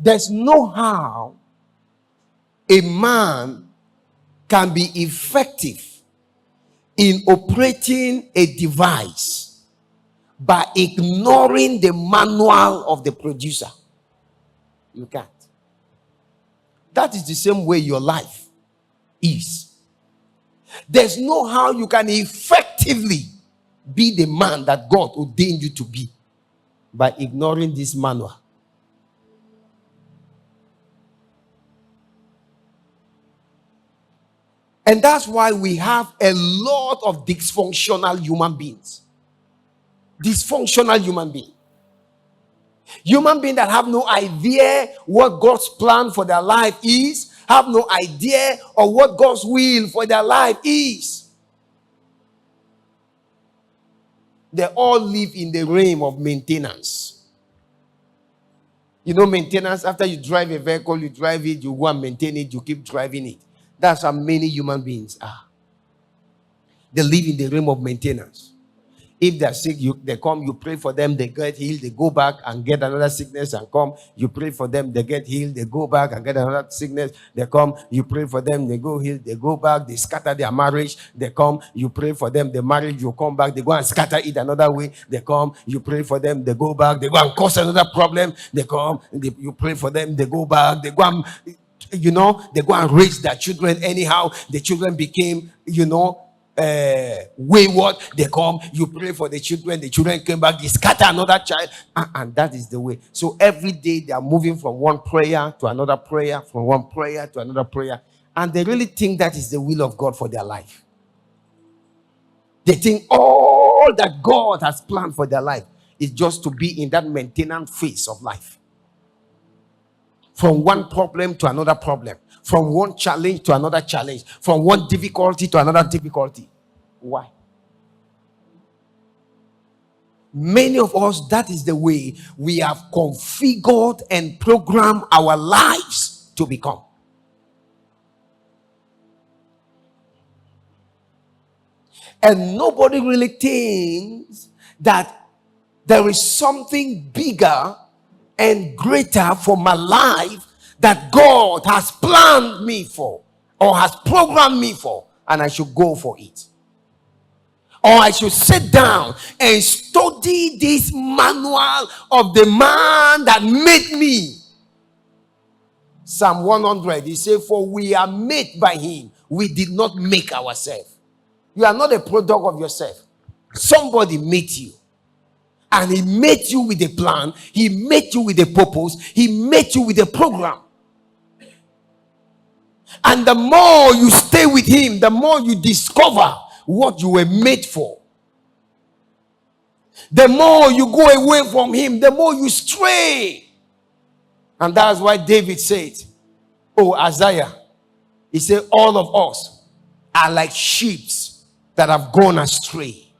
There's no how a man can be effective in operating a device by ignoring the manual of the producer. You can't. That is the same way your life is. There's no how you can effectively be the man that God ordained you to be by ignoring this manual. And that's why we have a lot of dysfunctional human beings. Dysfunctional human beings. Human beings that have no idea what God's plan for their life is, have no idea of what God's will for their life is. They all live in the realm of maintenance. You know, maintenance, after you drive a vehicle, you drive it, you go and maintain it, you keep driving it. That's how many human beings are. They live in the realm of maintenance. If they're sick, they come, you pray for them, they get healed, they go back and get another sickness and come. You pray for them, they get healed, they go back and get another sickness. They come, you pray for them, they go healed, they go back, they scatter their marriage. They come, you pray for them, the marriage, you come back, they go and scatter it another way. They come, you pray for them, they go back, they go and cause another problem. They come, you pray for them, they go back, they go and, they go and raise their children anyhow. The children became, wayward. They come, you pray for the children came back, they scatter another child, and that is the way. So every day they are moving from one prayer to another prayer, from one prayer to another prayer, and they really think that is the will of God for their life. They think all that God has planned for their life is just to be in that maintenance phase of life, from one problem to another problem, from one challenge to another challenge, from one difficulty to another difficulty. Why? Many of us, that is the way we have configured and programmed our lives to become. And nobody really thinks that there is something bigger and greater for my life that God has planned me for or has programmed me for, and I should go for it. Or I should sit down and study this manual of the man that made me. Psalm 100, he said, for we are made by him. We did not make ourselves. You are not a product of yourself. Somebody made you. And he made you with a plan. He made you with a purpose. He made you with a program. And the more you stay with him, the more you discover what you were made for. The more you go away from him, the more you stray. And that's why David said, Isaiah, he said, all of us are like sheep that have gone astray.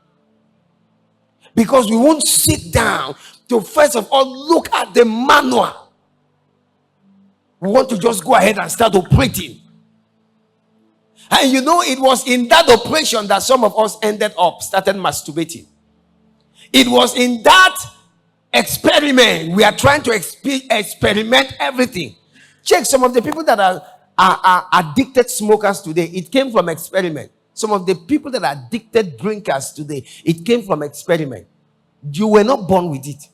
Because we won't sit down to first of all look at the manual. We want to just go ahead and start operating. And it was in that operation that some of us started masturbating. It was in that experiment. We are trying to experiment everything. Check some of the people that are addicted smokers today. It came from experiment. Some of the people that are addicted drinkers today, it came from experiment. You were not born with it.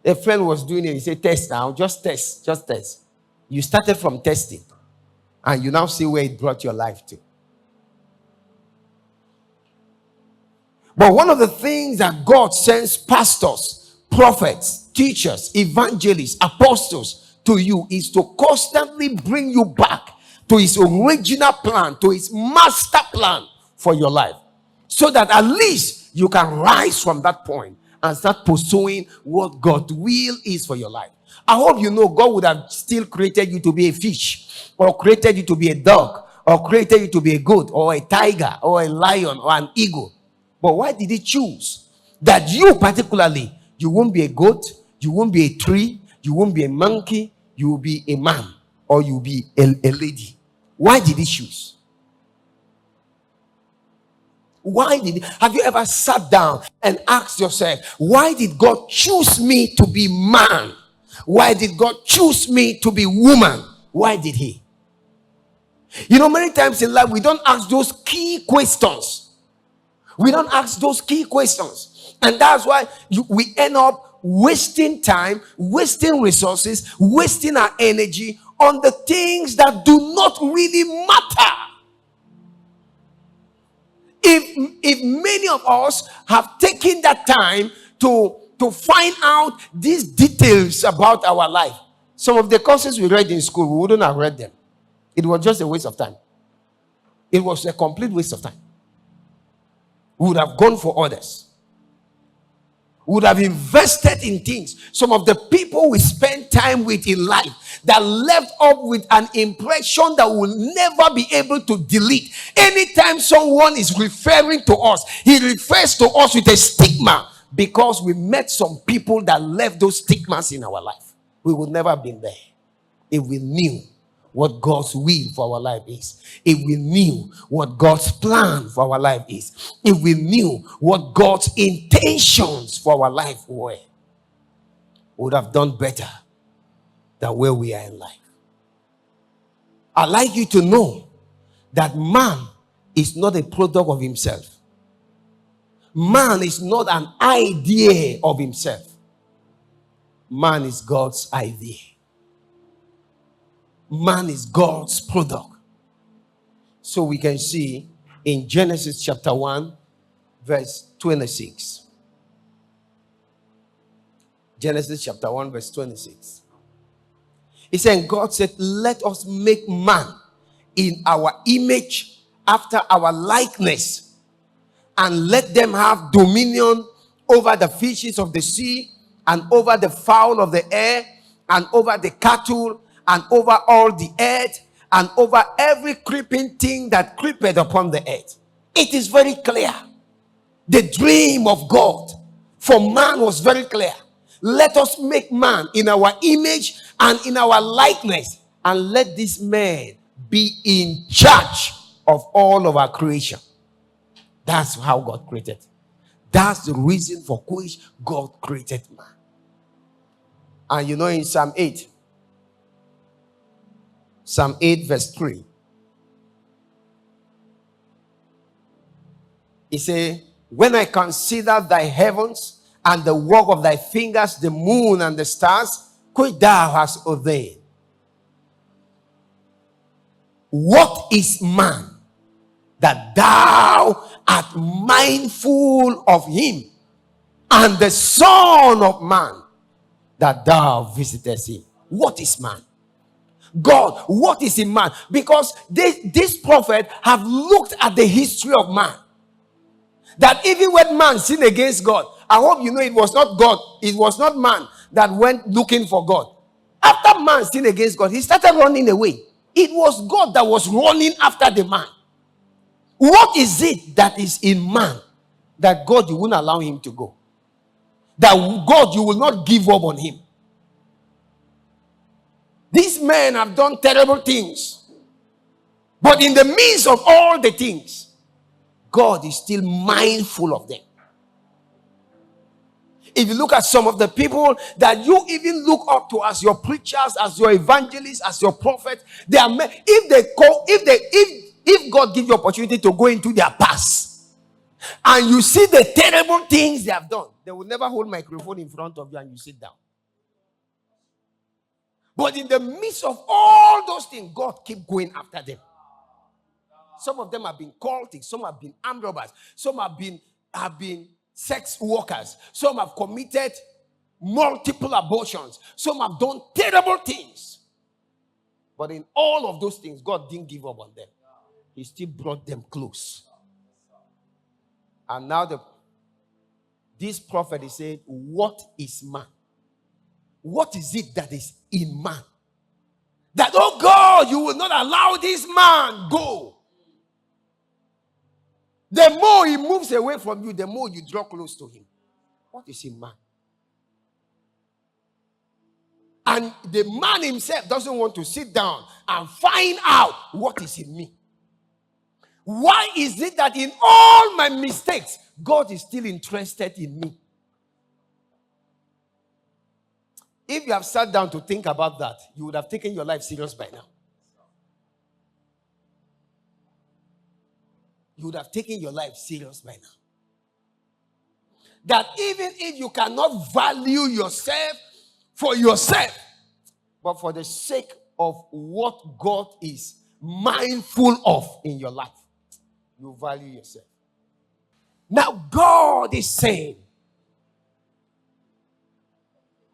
A friend was doing it. He said, test now. Just test. You started from testing. And you now see where it brought your life to. But one of the things that God sends pastors, prophets, teachers, evangelists, apostles to you is to constantly bring you back to his original plan, to his master plan for your life. So that at least you can rise from that point and start pursuing what God's will is for your life. I hope you know God would have still created you to be a fish, or created you to be a dog, or created you to be a goat, or a tiger, or a lion, or an eagle. But why did he choose that you particularly, you won't be a goat, you won't be a tree, you won't be a monkey, you will be a man, or you will be a lady? Why did he choose? Have you ever sat down and asked yourself, why did God choose me to be man? Why did God choose me to be woman? Why did he? You know, many times in life, we don't ask those key questions. We don't ask those key questions. And that's why we end up wasting time, wasting resources, wasting our energy on the things that do not really matter. If many of us have taken that time to find out these details about our life, some of the courses we read in school, we wouldn't have read them. It was just a waste of time. It was a complete waste of time. We would have gone for others. We would have invested in things. Some of the people we spend time with in life that left up with an impression that we'll never be able to delete. Anytime someone is referring to us, he refers to us with a stigma because we met some people that left those stigmas in our life. We would never have been there if we knew what God's will for our life is. If we knew what God's plan for our life is. If we knew what God's intentions for our life were, we would have done better than where we are in life. I'd like you to know that man is not a product of himself. Man is not an idea of himself. Man is God's idea. Man is God's product. So we can see in Genesis chapter 1, verse 26. Genesis chapter 1, verse 26. He said, God said, let us make man in our image after our likeness, and let them have dominion over the fishes of the sea, and over the fowl of the air, and over the cattle, and over all the earth, and over every creeping thing that creepeth upon the earth. It is very clear. The dream of God for man was very clear. Let us make man in our image and in our likeness, and let this man be in charge of all of our creation. That's how God created. That's the reason for which God created man. And you know, in Psalm 8, verse 3, he says, when I consider thy heavens and the work of thy fingers, the moon and the stars, which thou hast ordained. What is man that thou art mindful of him, and the Son of Man that thou visitest him? What is man? God, what is in man? Because this prophet have looked at the history of man. That even when man sinned against God, I hope you know it was not God, it was not man that went looking for God. After man sinned against God, he started running away. It was God that was running after the man. What is it that is in man that God, you won't allow him to go? That God, you will not give up on him? These men have done terrible things. But in the midst of all the things, God is still mindful of them. If you look at some of the people that you even look up to as your preachers, as your evangelists, as your prophets, they are if God gives you opportunity to go into their past and you see the terrible things they have done, they will never hold microphone in front of you and you sit down. But in the midst of all those things, God keep going after them. Some of them have been cultists, some have been armed robbers, some have been sex workers, some have committed multiple abortions, some have done terrible things. But in all of those things, God didn't give up on them. He still brought them close. And now this prophet is saying, what is man? What is it that is in man? That, oh God, you will not allow this man go. The more he moves away from you, the more you draw close to him. What is in man? And the man himself doesn't want to sit down and find out what is in me. Why is it that in all my mistakes, God is still interested in me? If you have sat down to think about that, you would have taken your life serious by now. You would have taken your life serious by now. That even if you cannot value yourself for yourself, but for the sake of what God is mindful of in your life, you value yourself. Now, God is saying,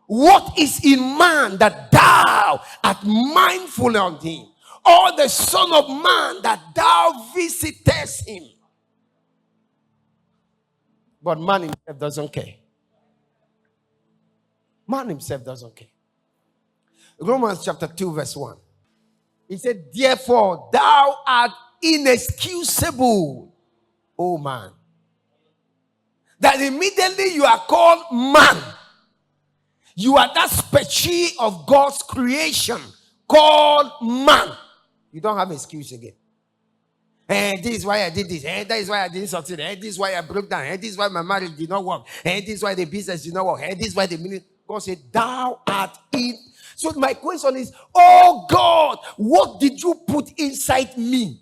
what is in man that thou art mindful of him? Or the Son of Man that thou visitest him? But man himself doesn't care. Man himself doesn't care. Romans chapter 2 verse 1. He said, therefore thou art inexcusable, O man. That immediately you are called man. You are that species of God's creation called man. You don't have excuse again. This is why I did this. That is why I didn't succeed. This is why I broke down. This is why my marriage did not work. This is why the business did not work. This is why the ministry. God said, thou art in. So my question is, oh God, what did you put inside me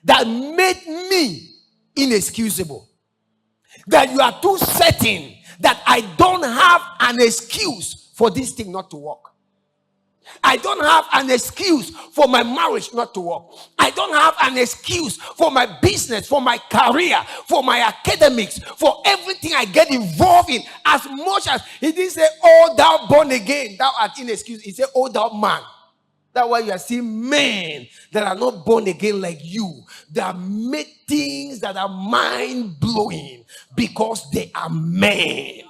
that made me inexcusable? That you are too certain that I don't have an excuse for this thing not to work. I don't have an excuse for my marriage not to work. I don't have an excuse for my business, for my career, for my academics, for everything I get involved in. As much as he didn't say, oh, thou born again, thou art inexcusable. He said, oh, thou man. That's why you are seeing men that are not born again like you. That make things that are mind-blowing because they are men.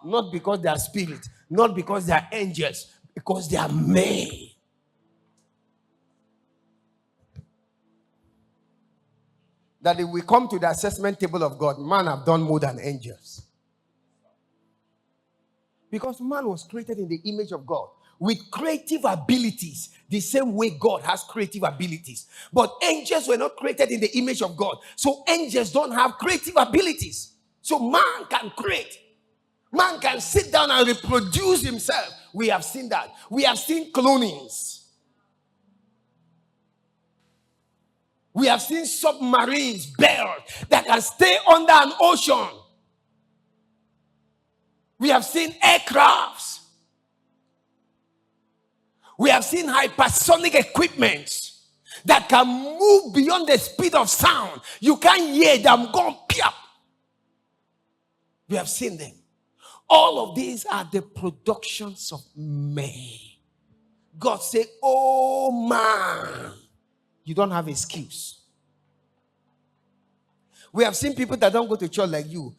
Not because they are spirits. Not because they are angels. Because they are men. That if we come to the assessment table of God, man have done more than angels. Because man was created in the image of God with creative abilities, the same way God has creative abilities. But angels were not created in the image of God. So angels don't have creative abilities. So man can create. Man can sit down and reproduce himself. We have seen that. We have seen clonings. We have seen submarines built that can stay under an ocean. We have seen aircrafts. We have seen hypersonic equipment that can move beyond the speed of sound. You can't hear them going piap. We have seen them. All of these are the productions of men. God said, oh man, you don't have excuse. We have seen people that don't go to church like you.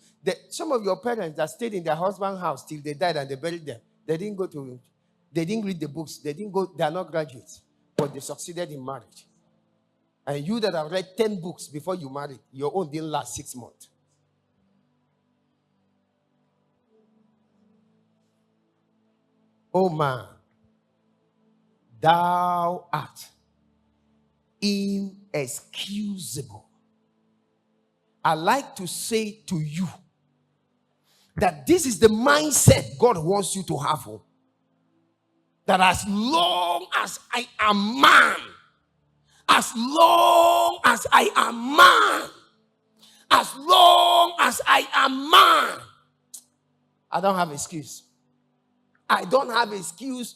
Some of your parents that stayed in their husband's house till they died and they buried them. They didn't read the books. They are not graduates, but they succeeded in marriage. And you that have read 10 books before you married, your own didn't last 6 months. Oh man, thou art inexcusable. I like to say to you that this is the mindset God wants you to have. That as long as I am man, as long as I am man, as long as I am man, I don't have excuse. I don't have excuse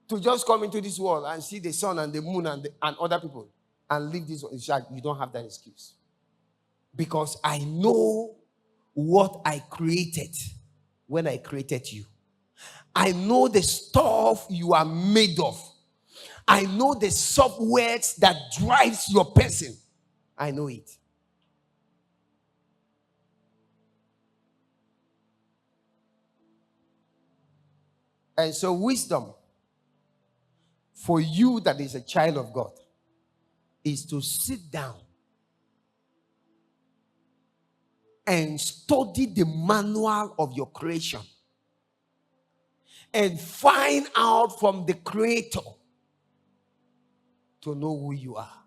to just come into this world and see the sun and the moon and other people and leave this one. You don't have that excuse. Because I know what I created when I created you. I know the stuff you are made of. I know the softwares that drives your person. I know it. And so wisdom for you that is a child of God is to sit down and study the manual of your creation and find out from the Creator to know who you are.